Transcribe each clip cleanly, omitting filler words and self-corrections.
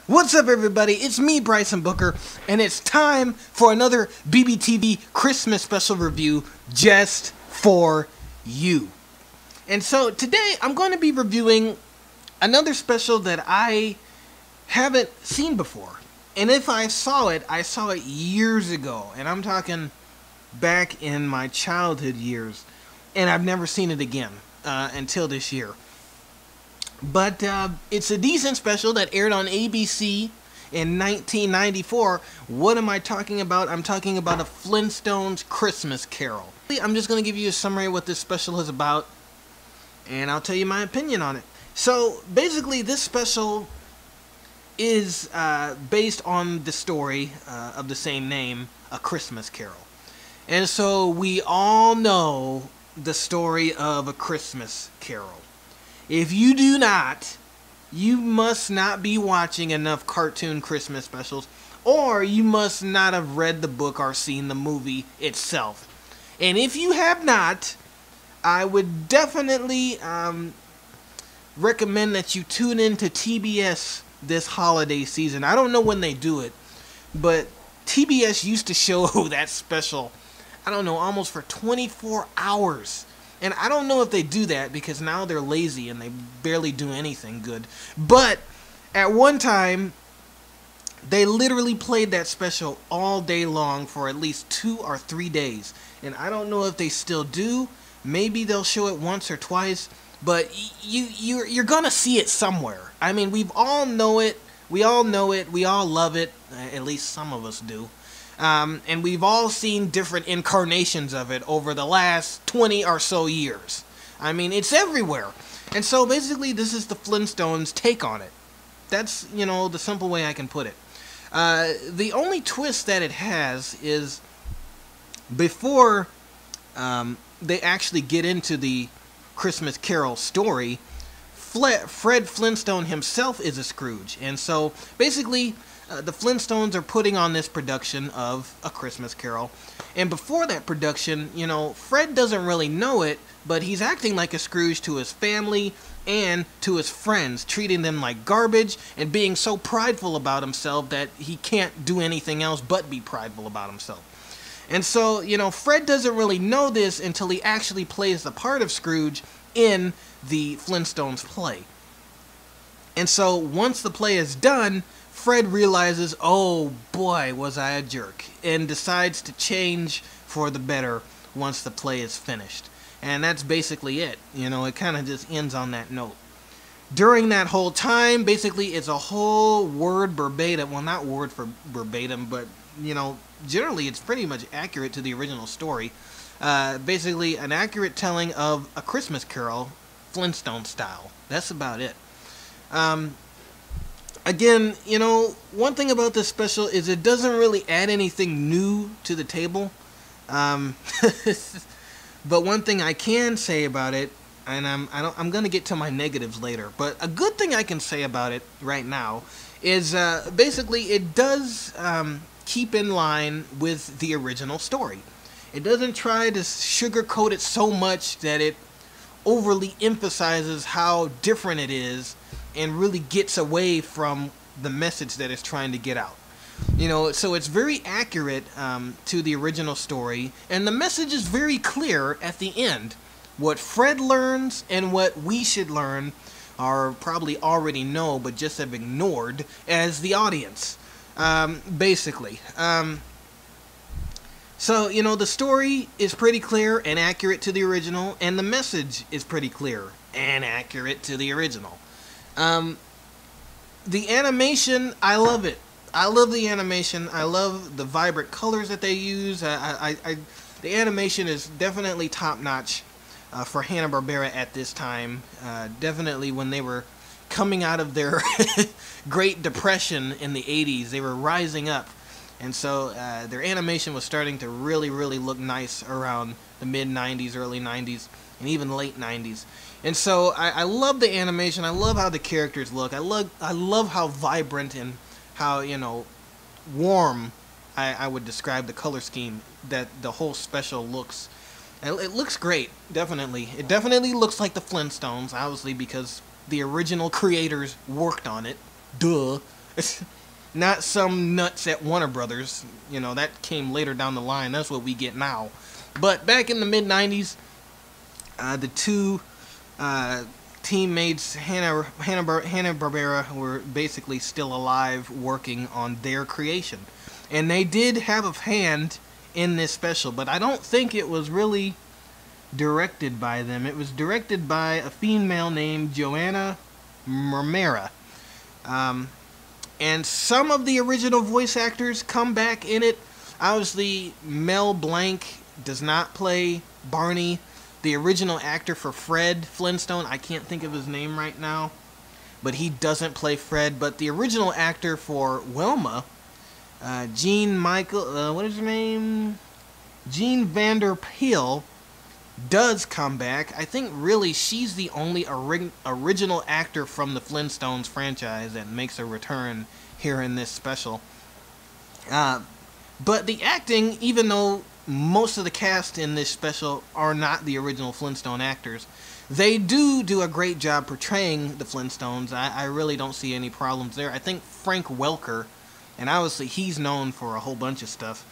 What's up, everybody? It's me, Bryson Booker, and it's time for another BBTV Christmas special review just for you. And so today I'm going to be reviewing another special that I haven't seen before. And if I saw it years ago, and I'm talking back in my childhood years, and I've never seen it again until this year. But it's a decent special that aired on ABC in 1994. What am I talking about? I'm talking about a Flinstones Christmas Carol. I'm just going to give you a summary of what this special is about, and I'll tell you my opinion on it. So basically, this special is based on the story of the same name, A Christmas Carol. And so we all know the story of A Christmas Carol. If you do not, you must not be watching enough cartoon Christmas specials, or you must not have read the book or seen the movie itself. And if you have not, I would definitely recommend that you tune into TBS this holiday season. I don't know when they do it, but TBS used to show that special, I don't know, almost for 24 hours. And I don't know if they do that because now they're lazy and they barely do anything good. But at one time, they literally played that special all day long for at least 2 or 3 days. And I don't know if they still do. Maybe they'll show it once or twice. But you're going to see it somewhere. I mean, we all know it. We all know it. We all love it. At least some of us do. And we've all seen different incarnations of it over the last 20 or so years. I mean, it's everywhere. And so basically this is the Flintstones' take on it. That's, you know, the simple way I can put it. The only twist that it has is before they actually get into the Christmas Carol story, Fred Flintstone himself is a Scrooge. And so basically the Flintstones are putting on this production of A Christmas Carol. And before that production, you know, Fred doesn't really know it, but he's acting like a Scrooge to his family and to his friends, treating them like garbage and being so prideful about himself that he can't do anything else but be prideful about himself. And so, you know, Fred doesn't really know this until he actually plays the part of Scrooge in the Flintstones play. And so once the play is done, Fred realizes, oh boy, was I a jerk, and decides to change for the better once the play is finished. And that's basically it. You know, it kind of just ends on that note. During that whole time, basically, it's a whole word verbatim. Well, not word for verbatim, but, you know, generally it's pretty much accurate to the original story. Basically, an accurate telling of A Christmas Carol, Flintstone style. That's about it. Again, you know, one thing about this special is it doesn't really add anything new to the table. But one thing I can say about it, and I'm gonna get to my negatives later, but a good thing I can say about it right now is basically it does keep in line with the original story. It doesn't try to sugarcoat it so much that it overly emphasizes how different it is and really gets away from the message that it's trying to get out. You know, so it's very accurate to the original story, and the message is very clear at the end. What Fred learns and what we should learn are probably already know, but just have ignored as the audience, basically. So, you know, the story is pretty clear and accurate to the original, and the message is pretty clear and accurate to the original. The animation, I love it. I love the animation. I love the vibrant colors that they use. The animation is definitely top-notch for Hanna-Barbera at this time. Definitely when they were coming out of their Great Depression in the 80s, they were rising up. And so their animation was starting to really, really look nice around the mid-90s, early 90s, and even late 90s. And so I love the animation. I love how the characters look. I love how vibrant and how, you know, warm I would describe the color scheme that the whole special looks. It looks great, definitely. It definitely looks like the Flintstones, obviously, because the original creators worked on it. Duh. Not some nuts at Warner Brothers. You know, that came later down the line. That's what we get now. But back in the mid-90s, the two teammates, Hanna-Barbera, were basically still alive working on their creation. And they did have a hand in this special, but I don't think it was really directed by them. It was directed by a female named Joanna Marmera. And some of the original voice actors come back in it. Obviously, Mel Blanc does not play Barney. The original actor for Fred Flintstone, I can't think of his name right now, but he doesn't play Fred. But the original actor for Wilma, Jean what is her name? Jean Vanderpeel, does come back. I think really she's the only original actor from the Flintstones franchise that makes a return here in this special. But the acting, even though most of the cast in this special are not the original Flintstone actors, they do a great job portraying the Flintstones. I really don't see any problems there. I think Frank Welker, and obviously he's known for a whole bunch of stuff,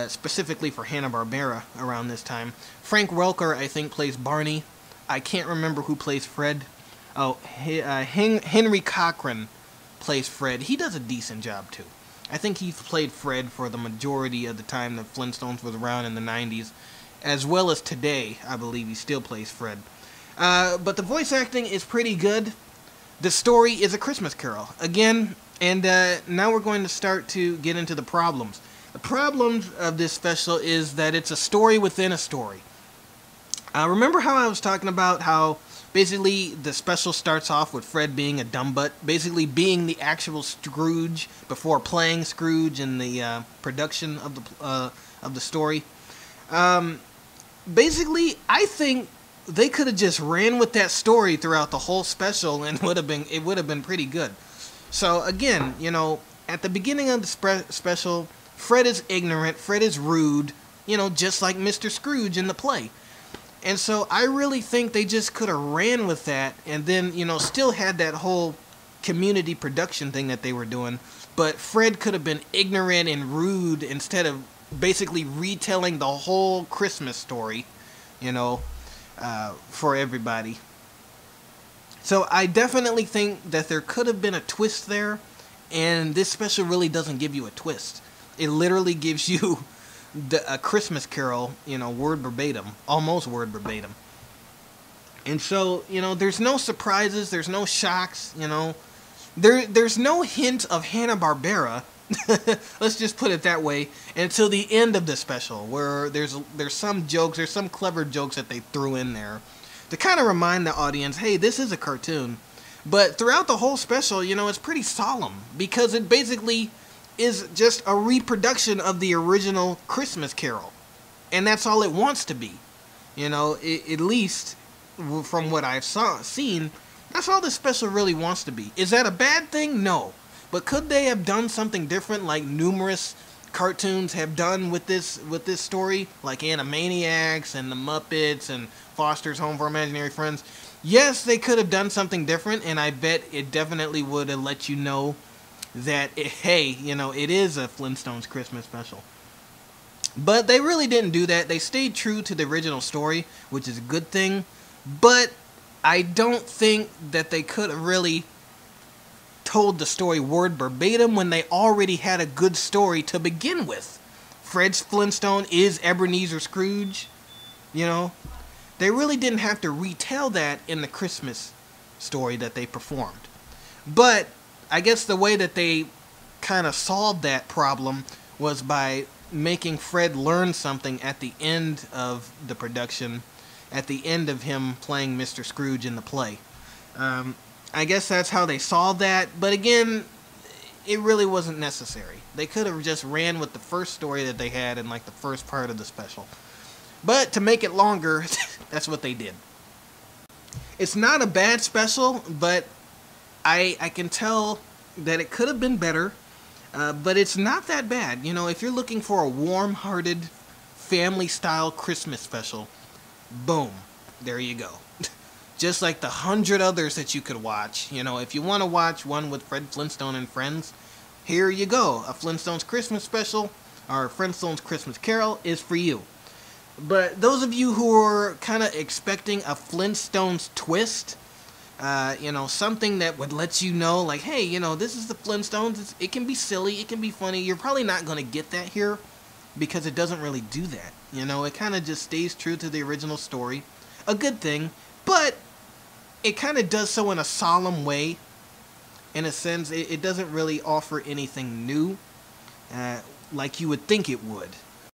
specifically for Hanna-Barbera around this time. Frank Welker, I think, plays Barney. I can't remember who plays Fred. Oh, Henry Cochran plays Fred. He does a decent job, too. I think he played Fred for the majority of the time the Flintstones was around in the 90s. As well as today, I believe he still plays Fred. But the voice acting is pretty good. The story is A Christmas Carol. Again, and now we're going to start to get into the problems. The problems of this special is that it's a story within a story. Remember how I was talking about how basically the special starts off with Fred being a dumb butt, basically being the actual Scrooge before playing Scrooge in the production of the story. Basically, I think they could have just ran with that story throughout the whole special, and it would have been pretty good. So again, you know, at the beginning of the special, Fred is ignorant, Fred is rude, you know, just like Mr. Scrooge in the play. And so I really think they just could have ran with that and then, you know, still had that whole community production thing that they were doing. But Fred could have been ignorant and rude instead of basically retelling the whole Christmas story, you know, for everybody. So I definitely think that there could have been a twist there, and this special really doesn't give you a twist. It literally gives you a Christmas Carol, you know, word verbatim, almost word verbatim. And so, you know, there's no surprises, there's no shocks, you know. There's no hint of Hanna-Barbera, let's just put it that way, until the end of the special, where there's some jokes, there's some clever jokes that they threw in there to kind of remind the audience, hey, this is a cartoon. But throughout the whole special, you know, it's pretty solemn, because it basically is just a reproduction of the original Christmas Carol. And that's all it wants to be. You know, at least from what I've seen, that's all this special really wants to be. Is that a bad thing? No. But could they have done something different like numerous cartoons have done with this story? Like Animaniacs and the Muppets and Foster's Home for Imaginary Friends? Yes, they could have done something different, and I bet it definitely would have let you know that, hey, you know, it is a Flintstones Christmas special. But they really didn't do that. They stayed true to the original story, which is a good thing. But I don't think that they could have really told the story word verbatim when they already had a good story to begin with. Fred Flintstone is Ebenezer Scrooge, you know. They really didn't have to retell that in the Christmas story that they performed. But I guess the way that they kind of solved that problem was by making Fred learn something at the end of the production, at the end of him playing Mr. Scrooge in the play. I guess that's how they solved that, but again, it really wasn't necessary. They could have just ran with the first story that they had in like the first part of the special. But to make it longer, that's what they did. It's not a bad special, but I can tell that it could have been better, but it's not that bad. You know, if you're looking for a warm-hearted, family-style Christmas special, boom, there you go. just like the 100 others that you could watch. You know, if you want to watch one with Fred Flintstone and friends, here you go. A Flintstones Christmas special, or Flintstones Christmas Carol, is for you. But those of you who are kind of expecting a Flintstones twist, you know, something that would let you know, like, hey, you know, this is the Flintstones. It can be silly, it can be funny. You're probably not going to get that here because it doesn't really do that. You know, it kind of just stays true to the original story. A good thing, but it kind of does so in a solemn way. In a sense, it doesn't really offer anything new like you would think it would.